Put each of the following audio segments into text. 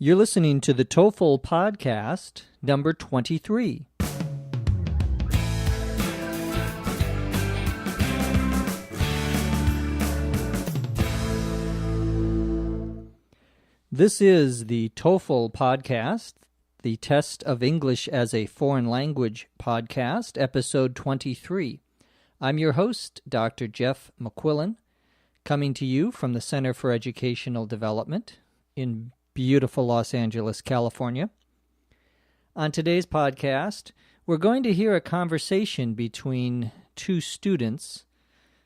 You're listening to the TOEFL podcast, number 23. This is the TOEFL podcast, the Test of English as a Foreign Language podcast, episode 23. I'm your host, Dr. Jeff McQuillan, coming to you from the Center for Educational Development in beautiful Los Angeles, California. On today's podcast, we're going to hear a conversation between two students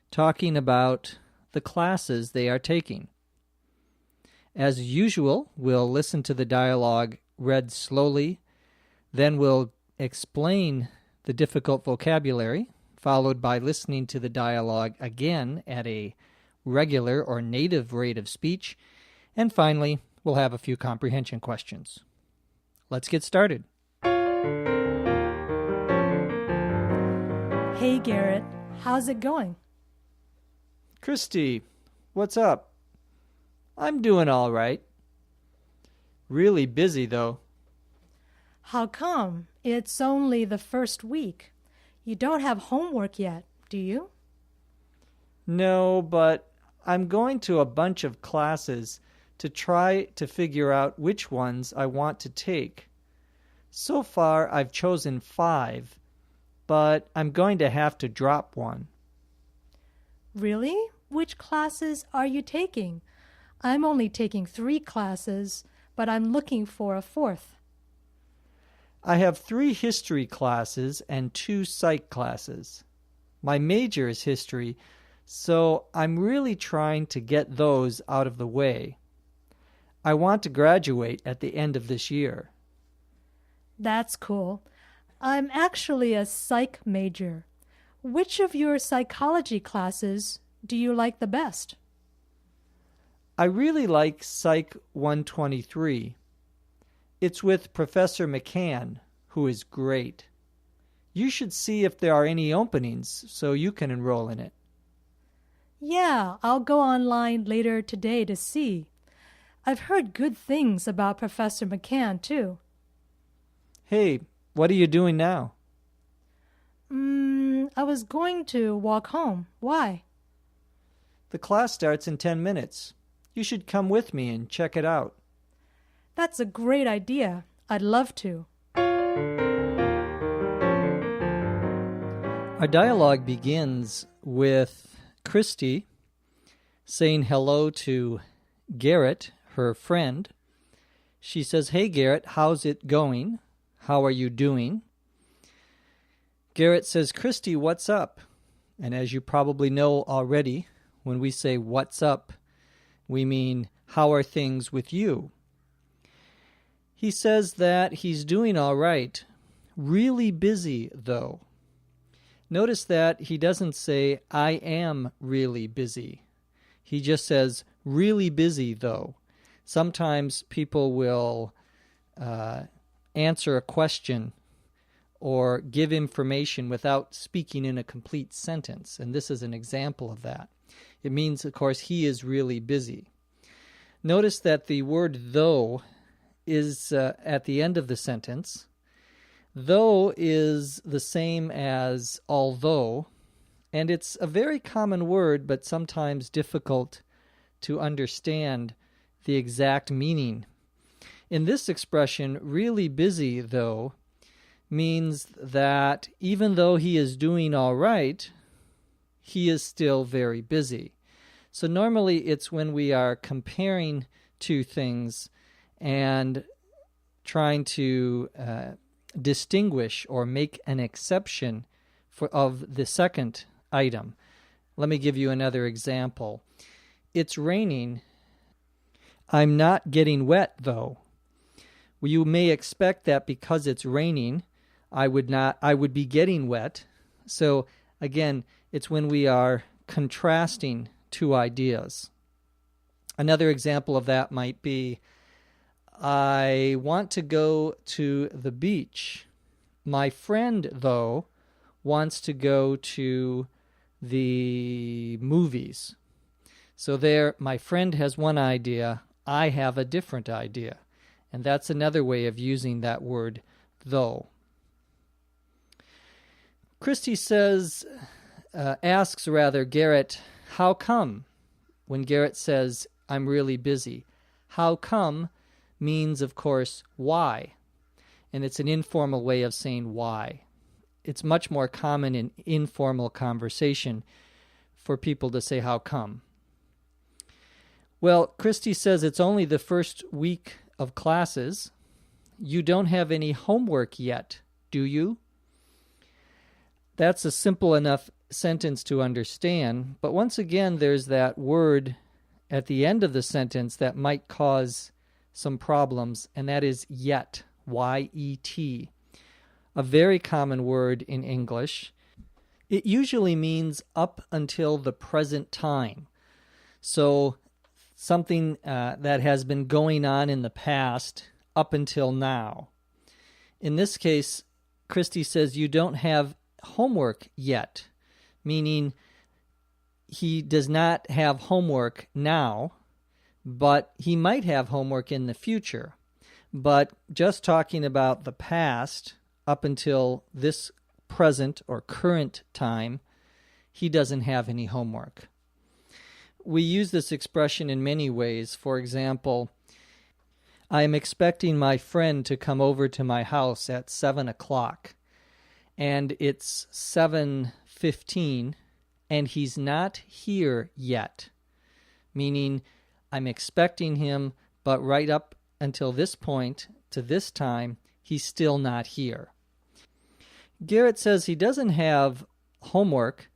talking about the classes they are taking. As usual, we'll listen to the dialogue read slowly, then we'll explain the difficult vocabulary, followed by listening to the dialogue again at a regular or native rate of speech, and finally, we'll have a few comprehension questions. Let's get started. Hey, Garrett. How's it going? Christy, what's up? I'm doing all right. Really busy, though. How come? It's only the first week. You don't have homework yet, do you? No, but I'm going to a bunch of classes to try to figure out which ones I want to take. So far, I've chosen 5, but I'm going to have to drop one. Really? Which classes are you taking? I'm only taking 3 classes, but I'm looking for a 4th. I have 3 history classes and 2 psych classes. My major is history, so I'm really trying to get those out of the way. I want to graduate at the end of this year. That's cool. I'm actually a psych major. Which of your psychology classes do you like the best? I really like Psych 123. It's with Professor McCann, who is great. You should see if there are any openings so you can enroll in it. Yeah, I'll go online later today to see. I've heard good things about Professor McCann, too. Hey, what are you doing now? I was going to walk home. Why? The class starts in 10 minutes. You should come with me and check it out. That's a great idea. I'd love to. Our dialogue begins with Christy saying hello to Garrett, her friend. She says, "Hey Garrett, how's it going? How are you doing?" Garrett says, "Christy, what's up?" And as you probably know already, when we say what's up, we mean how are things with you? He says that he's doing all right. Really busy, though. Notice that he doesn't say, I am really busy. He just says, really busy, though. Sometimes people will answer a question or give information without speaking in a complete sentence, and this is an example of that. It means, of course, he is really busy. Notice that the word though is at the end of the sentence. Though is the same as although, and it's a very common word, but sometimes difficult to understand the exact meaning. In this expression, really busy, though, means that even though he is doing all right, he is still very busy. So normally it's when we are comparing two things and trying to distinguish or make an exception of the second item. Let me give you another example. It's raining. I'm not getting wet, though. Well, you may expect that because it's raining, I would be getting wet. So again, it's when we are contrasting two ideas. Another example of that might be, I want to go to the beach. My friend, though, wants to go to the movies. So there, my friend has one idea, I have a different idea. And that's another way of using that word though. Christy asks Garrett, how come? When Garrett says, I'm really busy. How come means, of course, why. And it's an informal way of saying why. It's much more common in informal conversation for people to say, how come? Well, Christy says it's only the first week of classes. You don't have any homework yet, do you? That's a simple enough sentence to understand, but once again, there's that word at the end of the sentence that might cause some problems, and that is yet, Y-E-T, a very common word in English. It usually means up until the present time. So something that has been going on in the past up until now. In this case, Christy says you don't have homework yet, meaning he does not have homework now, but he might have homework in the future. But just talking about the past up until this present or current time, he doesn't have any homework. We use this expression in many ways. For example, I am expecting my friend to come over to my house at 7 o'clock, and it's 7:15, and he's not here yet, meaning I'm expecting him, but right up until this point, to this time, he's still not here. Garrett says he doesn't have homework,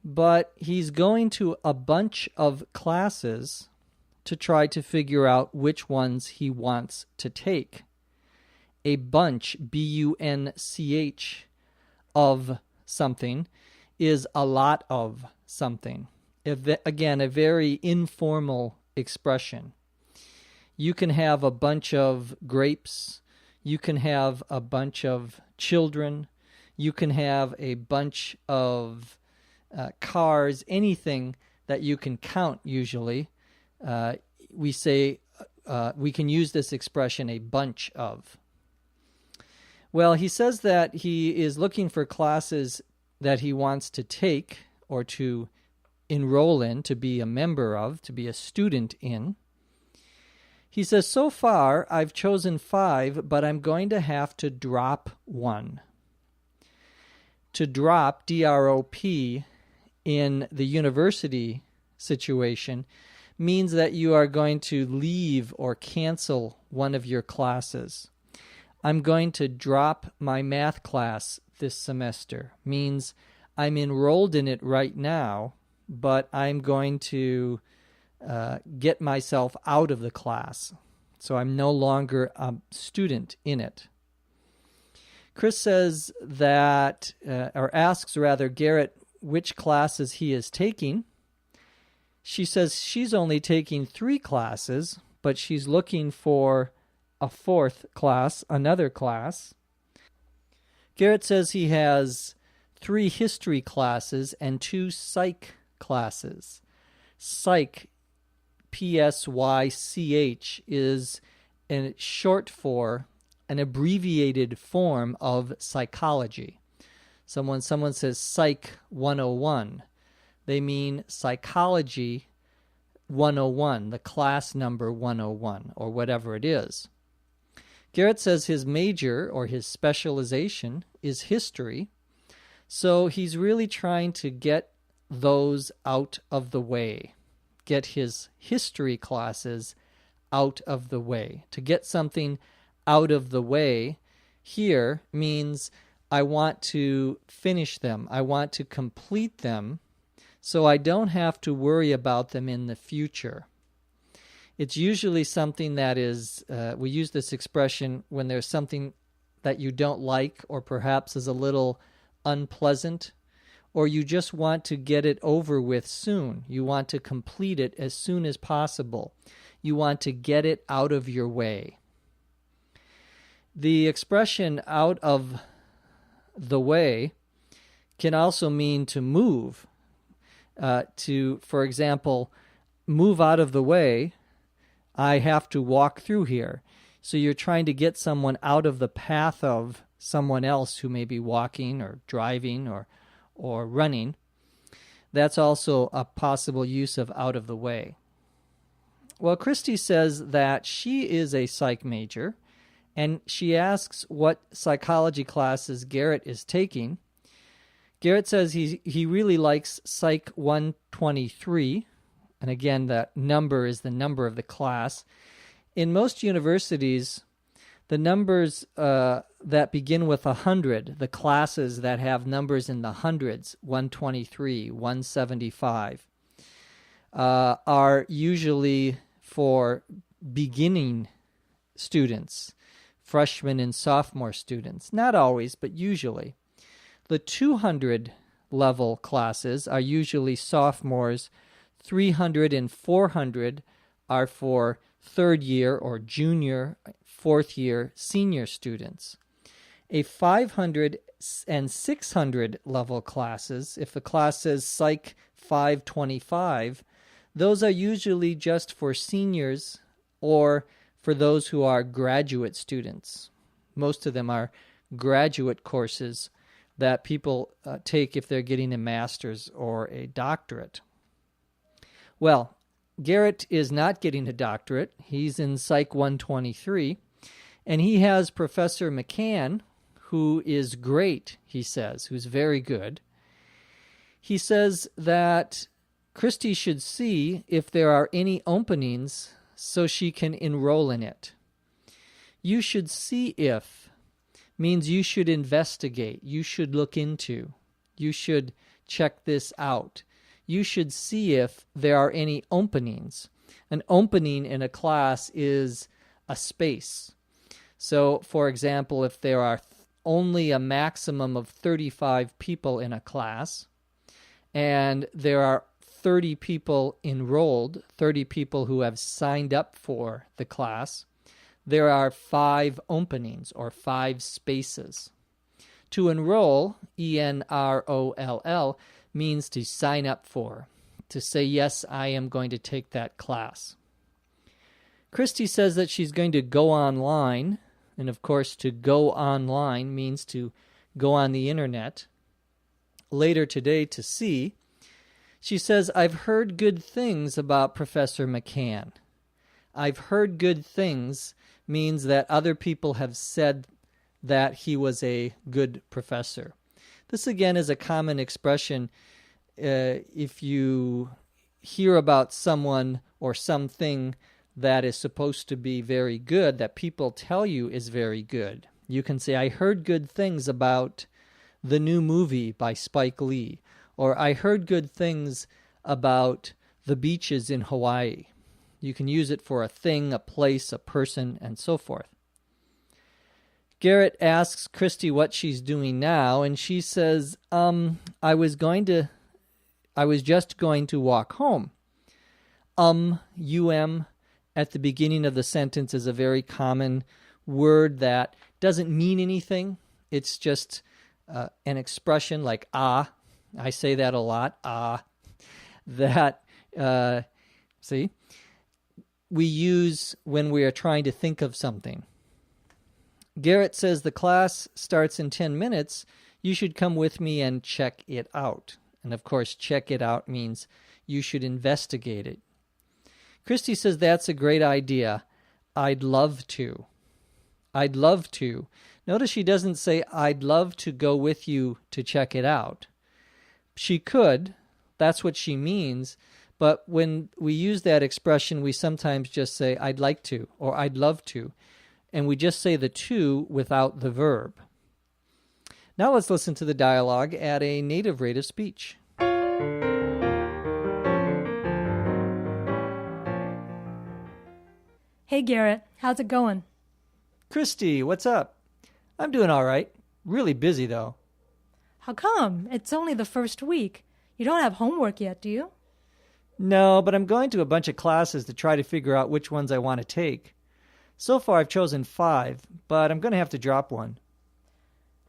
but he's going to a bunch of classes to try to figure out which ones he wants to take. A bunch, B-U-N-C-H, of something is a lot of something. Again, a very informal expression. You can have a bunch of grapes. You can have a bunch of children. You can have a bunch of cars, anything that you can count usually. We say, we can use this expression, a bunch of. Well, he says that he is looking for classes that he wants to take or to enroll in, to be a member of, to be a student in. He says, so far I've chosen 5, but I'm going to have to drop one. To drop, D-R-O-P, in the university situation means that you are going to leave or cancel one of your classes. I'm going to drop my math class this semester. Means I'm enrolled in it right now, but I'm going to get myself out of the class. So I'm no longer a student in it. Chris says that, or asks rather, Garrett which classes he is taking. She says she's only taking 3 classes, but she's looking for a 4th class, another class. Garrett says he has 3 history classes and 2 psych classes. Psych, P-S-Y-C-H, is a short for an abbreviated form of psychology. Someone says Psych 101. They mean Psychology 101, the class number 101, or whatever it is. Garrett says his major, or his specialization, is history, so he's really trying to get those out of the way, get his history classes out of the way. To get something out of the way here means I want to finish them. I want to complete them so I don't have to worry about them in the future. It's usually something that is, we use this expression when there's something that you don't like or perhaps is a little unpleasant, or you just want to get it over with soon. You want to complete it as soon as possible. You want to get it out of your way. The expression out of the way can also mean to move. For example, move out of the way. I have to walk through here. So you're trying to get someone out of the path of someone else who may be walking or driving or running. That's also a possible use of out of the way. Well, Christy says that she is a psych major, and she asks what psychology classes Garrett is taking. Garrett says he really likes Psych 123, and again, that number is the number of the class. In most universities, the numbers that begin with 100, the classes that have numbers in the hundreds, 123, 175, are usually for beginning students, freshmen and sophomore students. Not always, but usually. The 200 level classes are usually sophomores. 300 and 400 are for third year or junior, fourth year, senior students. A 500 and 600 level classes, if the class says Psych 525, those are usually just for seniors or for those who are graduate students. Most of them are graduate courses that people take if they're getting a master's or a doctorate. Well, Garrett is not getting a doctorate. He's in Psych 123, and he has Professor McCann, who is great, he says, who's very good. He says that Christy should see if there are any openings so she can enroll in it. You should see if means you should investigate, you should look into, you should check this out. You should see if there are any openings. An opening in a class is a space. So, for example, if there are only a maximum of 35 people in a class, and there are 30 people enrolled, 30 people who have signed up for the class, there are 5 openings or 5 spaces. To enroll, E-N-R-O-L-L, means to sign up for, to say, yes, I am going to take that class. Christy says that she's going to go online, and of course to go online means to go on the internet, later today to see. She says, I've heard good things about Professor McCann. I've heard good things means that other people have said that he was a good professor. This, again, is a common expression if you hear about someone or something that is supposed to be very good, that people tell you is very good. You can say, I heard good things about the new movie by Spike Lee, or I heard good things about the beaches in Hawaii. You can use it for a thing, a place, a person, and so forth. Garrett asks Christy what she's doing now, and she says, I was just going to walk home. At the beginning of the sentence is a very common word that doesn't mean anything. It's just an expression like ah. I say that a lot, ah. That, we use when we are trying to think of something. Garrett says the class starts in 10 minutes. You should come with me and check it out. And of course, check it out means you should investigate it. Christy says that's a great idea. I'd love to. I'd love to. Notice she doesn't say, I'd love to go with you to check it out. She could. That's what she means. But when we use that expression, we sometimes just say, I'd like to, or I'd love to. And we just say the to without the verb. Now let's listen to the dialogue at a native rate of speech. Hey, Garrett, how's it going? Christy, what's up? I'm doing all right. Really busy, though. How come? It's only the first week. You don't have homework yet, do you? No, but I'm going to a bunch of classes to try to figure out which ones I want to take. So far, I've chosen 5, but I'm going to have to drop one.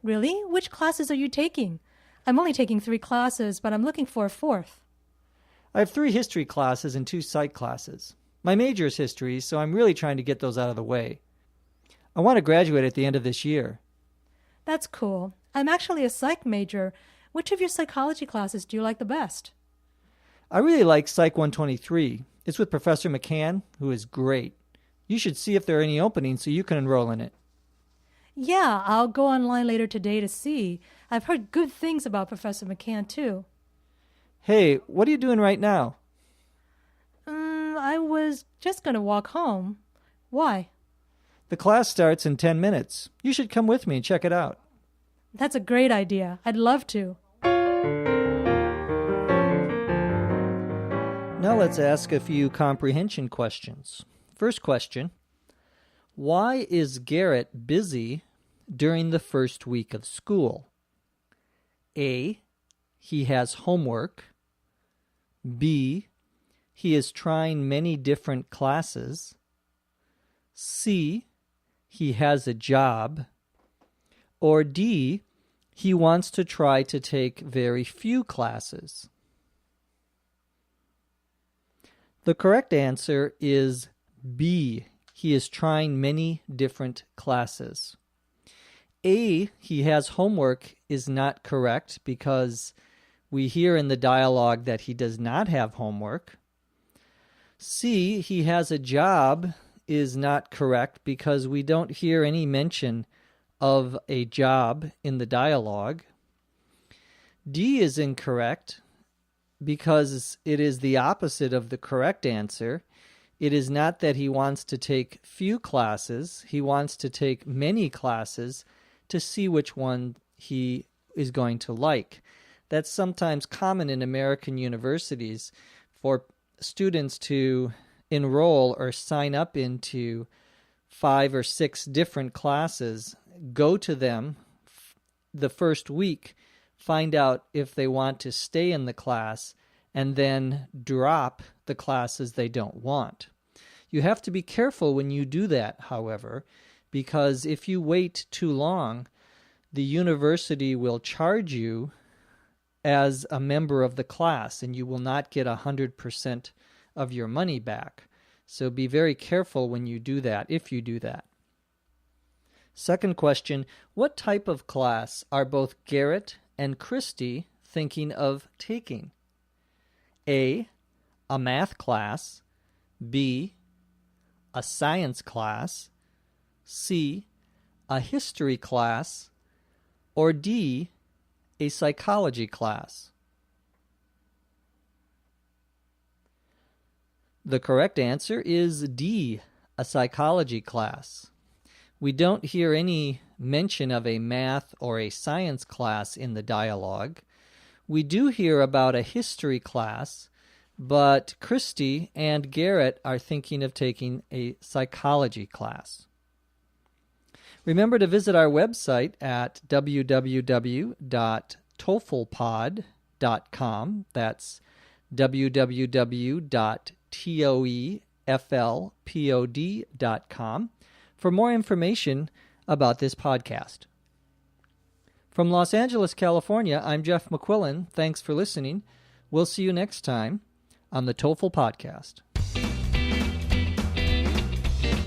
Really? Which classes are you taking? I'm only taking 3 classes, but I'm looking for a 4th. I have 3 history classes and 2 psych classes. My major is history, so I'm really trying to get those out of the way. I want to graduate at the end of this year. That's cool. I'm actually a psych major. Which of your psychology classes do you like the best? I really like Psych 123. It's with Professor McCann, who is great. You should see if there are any openings so you can enroll in it. Yeah, I'll go online later today to see. I've heard good things about Professor McCann, too. Hey, what are you doing right now? I was just going to walk home. Why? The class starts in 10 minutes. You should come with me and check it out. That's a great idea. I'd love to. Now let's ask a few comprehension questions. First question, why is Garrett busy during the first week of school? A, he has homework. B, he is trying many different classes. C, he has a job. Or D, he wants to try to take very few classes. The correct answer is B, he is trying many different classes. A, he has homework is not correct because we hear in the dialogue that he does not have homework. C, he has a job is not correct because we don't hear any mention of a job in the dialogue. D is incorrect because it is the opposite of the correct answer. It is not that he wants to take few classes. He wants to take many classes to see which one he is going to like. That's sometimes common in American universities for students to enroll or sign up into 5 or 6 different classes, go to them the first week, find out if they want to stay in the class, and then drop the classes they don't want. You have to be careful when you do that, however, because if you wait too long, the university will charge you as a member of the class, and you will not get 100% of your money back. So be very careful when you do that, if you do that. Second question, what type of class are both Garrett and Christy thinking of taking? A, a math class. B, a science class. C, a history class. Or D, a psychology class. The correct answer is D, a psychology class. We don't hear any mention of a math or a science class in the dialogue. We do hear about a history class, but Christy and Garrett are thinking of taking a psychology class. Remember to visit our website at www.TOEFLPod.com. That's www.TOEFLPod.com for more information about this podcast. From Los Angeles, California, I'm Jeff McQuillan. Thanks for listening. We'll see you next time on the TOEFL Podcast.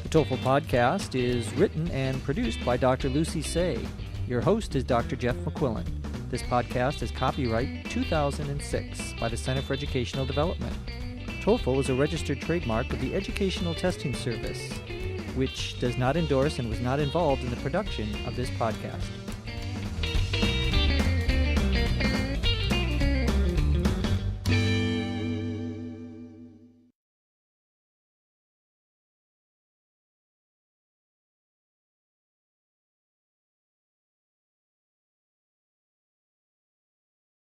The TOEFL Podcast is written and produced by Dr. Lucy Say. Your host is Dr. Jeff McQuillan. This podcast is copyright 2006 by the Center for Educational Development. TOEFL is a registered trademark of the Educational Testing Service, which does not endorse and was not involved in the production of this podcast.